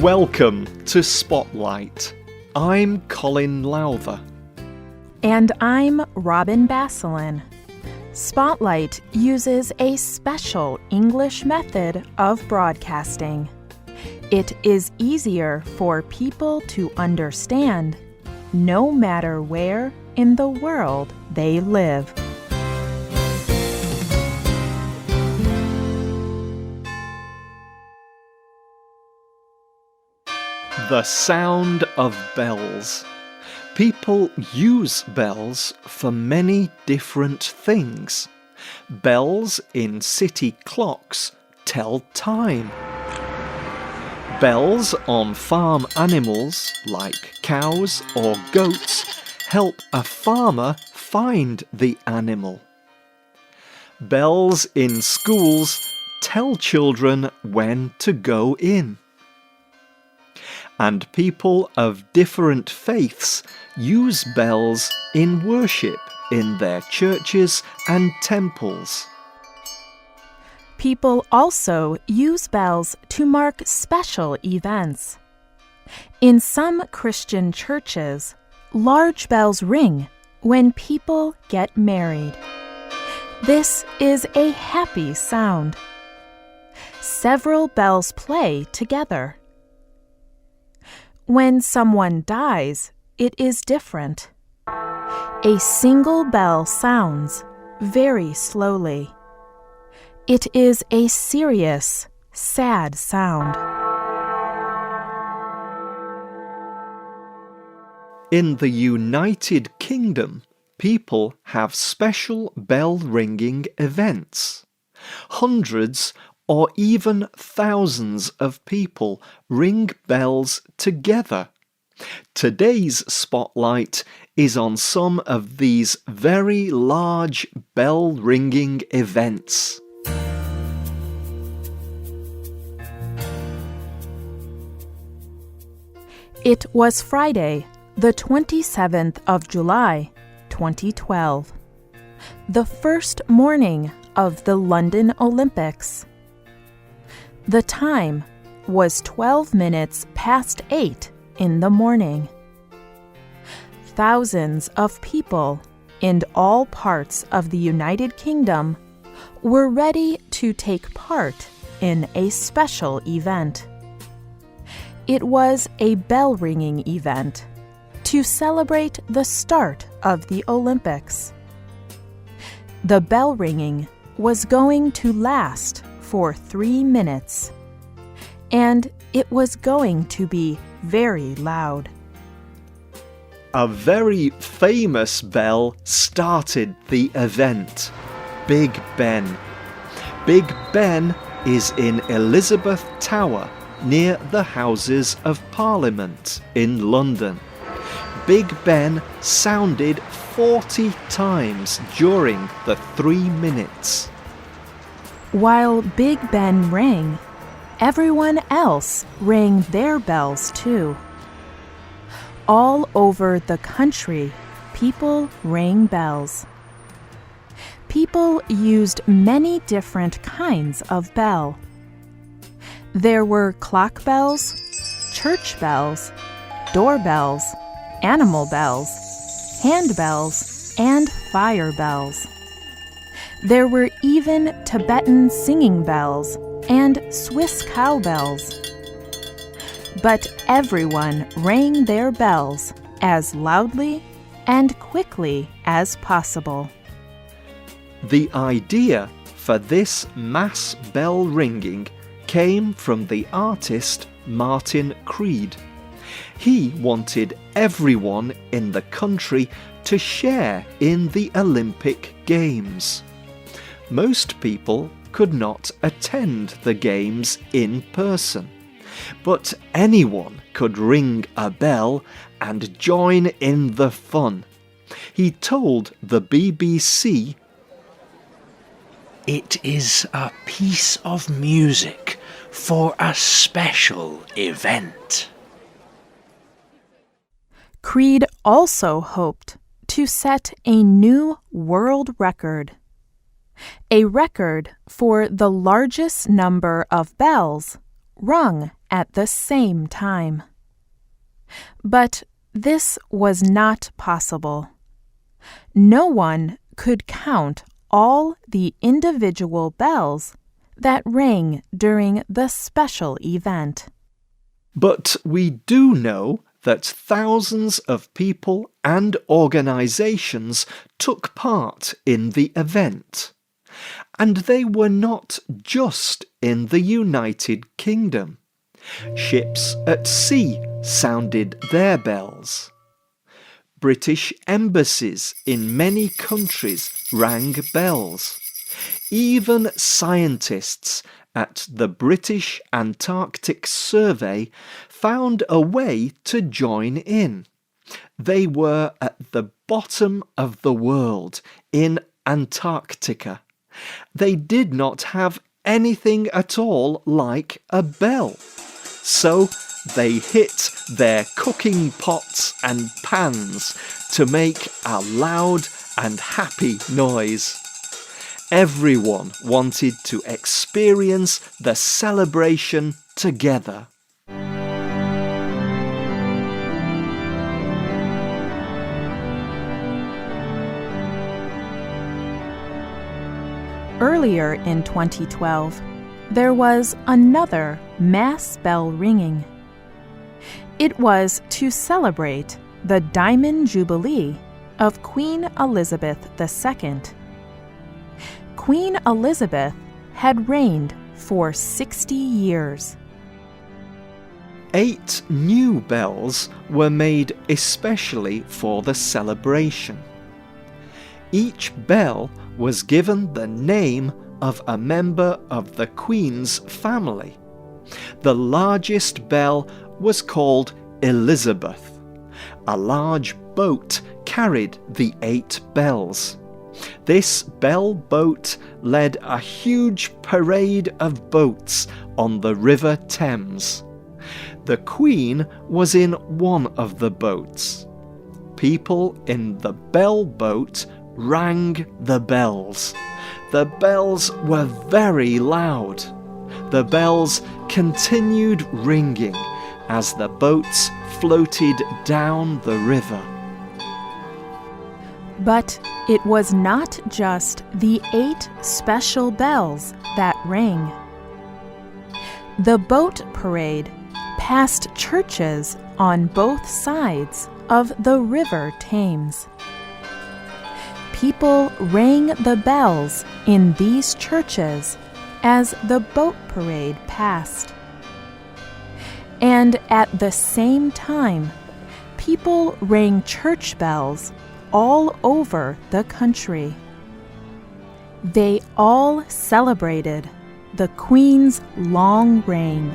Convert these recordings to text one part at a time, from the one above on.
Welcome to Spotlight. I'm Colin Lowther. And I'm Robin Basselin. Spotlight uses a special English method of broadcasting. It is easier for people to understand, no matter where in the world they live. The sound of bells. People use bells for many different things. Bells in city clocks tell time. Bells on farm animals like cows or goats help a farmer find the animal. Bells in schools tell children when to go in. And people of different faiths use bells in worship in their churches and temples. People also use bells to mark special events. In some Christian churches, large bells ring when people get married. This is a happy sound. Several bells play together. When someone dies, it is different. A single bell sounds very slowly. It is a serious, sad sound. In the United Kingdom, people have special bell-ringing events. Hundreds or even thousands of people ring bells together. Today's spotlight is on some of these very large bell-ringing events. It was Friday, the 27th of July, 2012, the first morning of the London Olympics. The time was 12 minutes past 8 in the morning. Thousands of people in all parts of the United Kingdom were ready to take part in a special event. It was a bell-ringing event to celebrate the start of the Olympics. The bell ringing was going to last for 3 minutes, and it was going to be very loud. A very famous bell started the event, Big Ben. Big Ben is in Elizabeth Tower near the Houses of Parliament in London. Big Ben sounded 40 times during the 3 minutes. While Big Ben rang, everyone else rang their bells too. All over the country, people rang bells. People used many different kinds of bell. There were clock bells, church bells, doorbells, animal bells, handbells, and fire bells. There were even Tibetan singing bells and Swiss cowbells. But everyone rang their bells as loudly and quickly as possible. The idea for this mass bell ringing came from the artist Martin Creed. He wanted everyone in the country to share in the Olympic Games. Most people could not attend the games in person, but anyone could ring a bell and join in the fun. He told the BBC, "It is a piece of music for a special event." Creed also hoped to set a new world record. A record for the largest number of bells rung at the same time. But this was not possible. No one could count all the individual bells that rang during the special event. But we do know that thousands of people and organizations took part in the event. And they were not just in the United Kingdom. Ships at sea sounded their bells. British embassies in many countries rang bells. Even scientists at the British Antarctic Survey found a way to join in. They were at the bottom of the world, in Antarctica. They did not have anything at all like a bell. So they hit their cooking pots and pans to make a loud and happy noise. Everyone wanted to experience the celebration together. Earlier in 2012, there was another mass bell ringing. It was to celebrate the Diamond Jubilee of Queen Elizabeth II. Queen Elizabeth had reigned for 60 years. 8 new bells were made especially for the celebration. Each bell was given the name of a member of the Queen's family. The largest bell was called Elizabeth. A large boat carried the 8 bells. This bell boat led a huge parade of boats on the River Thames. The Queen was in one of the boats. People in the bell boat rang the bells. The bells were very loud. The bells continued ringing as the boats floated down the river. But it was not just the 8 special bells that rang. The boat parade passed churches on both sides of the River Thames. People rang the bells in these churches as the boat parade passed. And at the same time, people rang church bells all over the country. They all celebrated the Queen's long reign.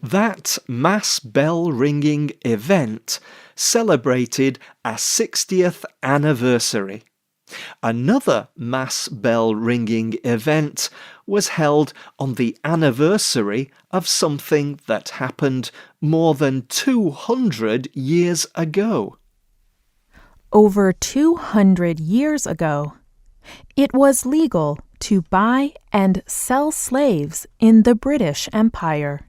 That mass bell ringing event celebrated a 60th anniversary. Another mass bell ringing event was held on the anniversary of something that happened more than 200 years ago. Over 200 years ago, it was legal to buy and sell slaves in the British Empire.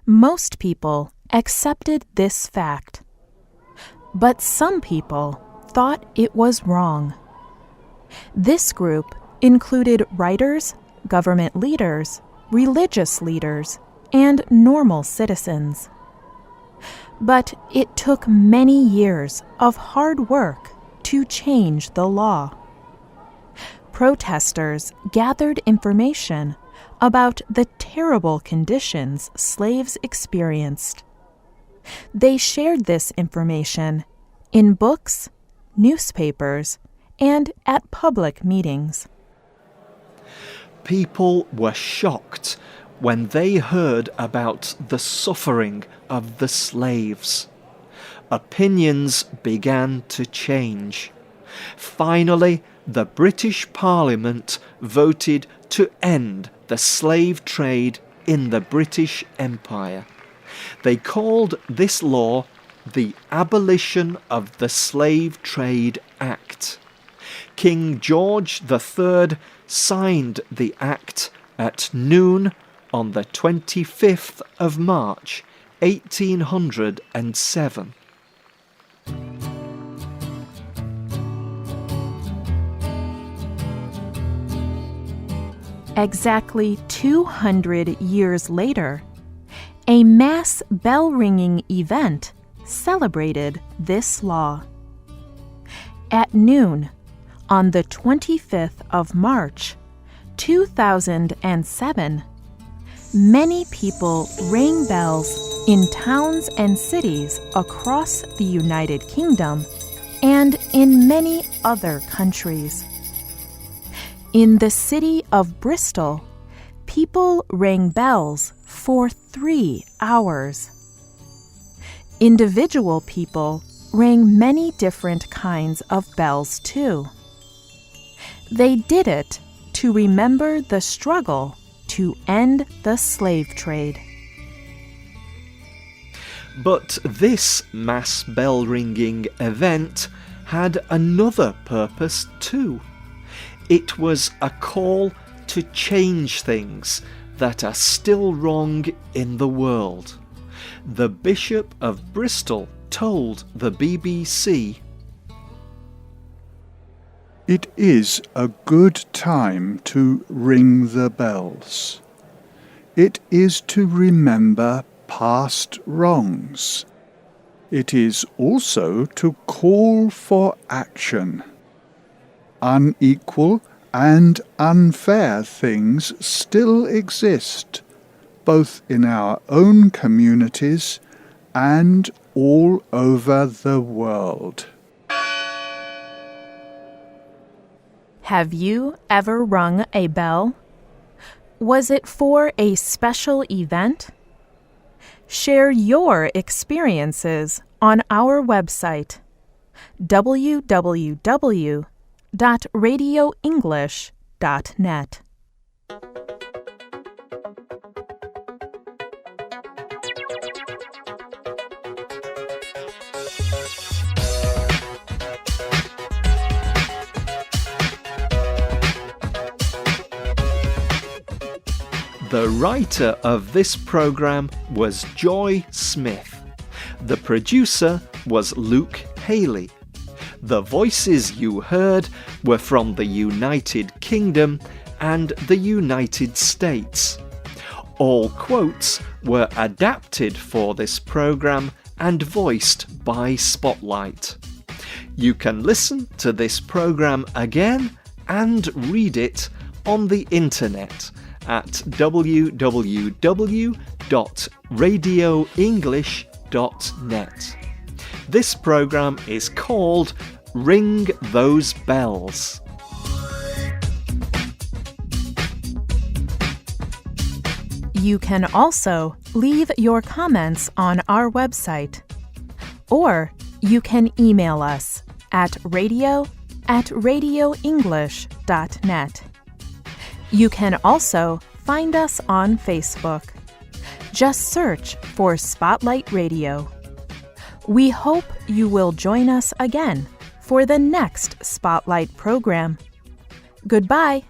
Most people accepted this fact, but some people thought it was wrong. This group included writers, government leaders, religious leaders, and normal citizens. But it took many years of hard work to change the law. Protesters gathered information about the terrible conditions slaves experienced. They shared this information in books, newspapers, and at public meetings. People were shocked when they heard about the suffering of the slaves. Opinions began to change. Finally, the British Parliament voted to end the slave trade in the British Empire. They called this law the abolition of the Slave Trade Act. King George III signed the act at noon on the 25th of March, 1807. Exactly 200 years later, a mass bell-ringing event celebrated this law. At noon, on the 25th of March, 2007, many people rang bells in towns and cities across the United Kingdom and in many other countries. In the city of Bristol, people rang bells for 3 hours. Individual people rang many different kinds of bells too. They did it to remember the struggle to end the slave trade. But this mass bell-ringing event had another purpose too. It was a call to change things that are still wrong in the world. The Bishop of Bristol told the BBC, "It is a good time to ring the bells. It is to remember past wrongs. It is also to call for action. Unequal and unfair things still exist, both in our own communities and all over the world." Have you ever rung a bell? Was it for a special event? Share your experiences on our website, www.radioenglish.net. The writer of this program was Joy Smith. The producer was Luke Haley. The voices you heard were from the United Kingdom and the United States. All quotes were adapted for this program and voiced by Spotlight. You can listen to this program again and read it on the internet at www.radioenglish.net. This program is called Ring Those Bells. You can also leave your comments on our website, or you can email us at radio@radioenglish.net. You can also find us on Facebook. Just search for Spotlight Radio. We hope you will join us again for the next Spotlight program. Goodbye.